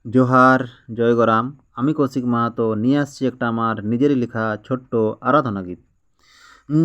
জোহার, জয়গরাম। আমি কৌশিক মাহাতো নিয়ে আসছি একটা আমার নিজেরই লেখা ছোট্ট আরাধনা গীত।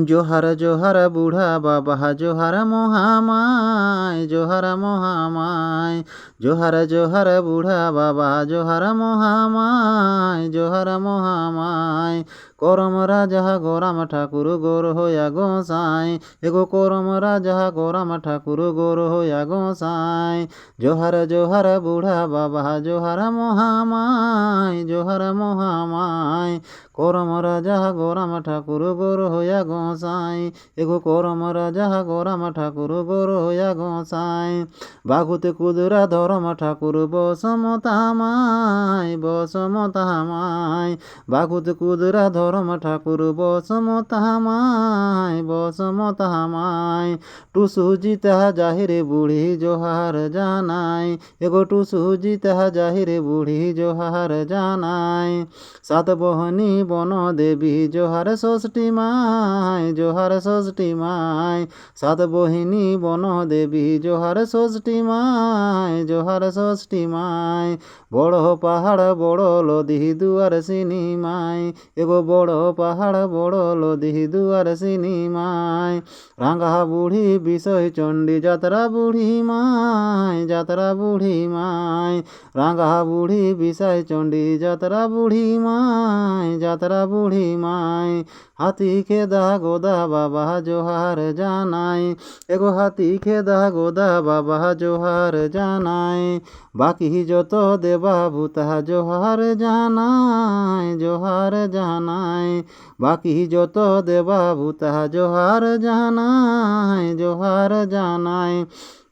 জোহার জোহার বুড়া বাবা, জোহার মহামায়, জোহার মহামায়। জোহার জোহার বুড়া বাবা, জোহার মহামায়, জোহার মহামায়। করম রাজা গোরাম ঠাকুর গোর হইয়া গোসাই, এগো করম রাজা গোরাম ঠাকুর গোর হইয়া গোসাই। জোহার জোহার বুড়া বাবা, জোহার মহামায়, জোহার মহামায়। করম রাজা গোরাম ঠাকুর গোর হইয়া গোসাই, এগো করম রাজা গোরাম ঠাকুর গোর হইয়া গোসাই। বাগুতে কুদরা ধরম ঠাকুর বসমতামায়, বসমতামায়। বাগুতে কুদরা ধরম ঠাকুর বসমতামায়, বসমতামায়। টুসু জিতা জাহিরে বুড়ি জোহার জানাই, এগো টুসু জিতা জাহিরে বুড়ি জোহার জানাই। সাত বহনী বন দেবী জোহার ষষ্ঠী মায়, জোহার ষষ্ঠী মায়। সাত বহিনী বন দেবী জোহার ষষ্ঠী মায়, জোহার ষষ্ঠী মায়। বড় পাহাড় বড় লদি দুয়ার সিনিমায়, এগো বড় পাহাড় বড় লদি দুয়ার সিনিমায়। রাঙ্গা বুড়ি বিষয় চণ্ডী যাত্রা বুড়ি মায়, যাত্রা বুড়ি মায়। রাঙ্গা বুড়ি বিষয় চণ্ডী যাত্রা বুড়ি মায়, যাত্রা বুড়ি মায়। হাতি খেদা গোদা বাবা জোহার জানাই, এগো হাতি খেদা গোদা বাবা জোহার জানাই। বাকি যত দেবা ভূতা জোহার জানাই, জোহার জানাই। বাকি যত দেবা ভূতা জোহার জানাই, জোহার জানাই।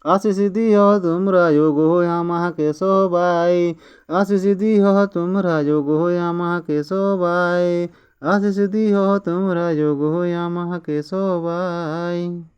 আশিস দিও তোমরা যোগো আমাকে সবাই, আশিস দিও তোমরা যোগো আমাকে সবাই। আশিস দিও তোমরা যোগো আমাকে সবাই।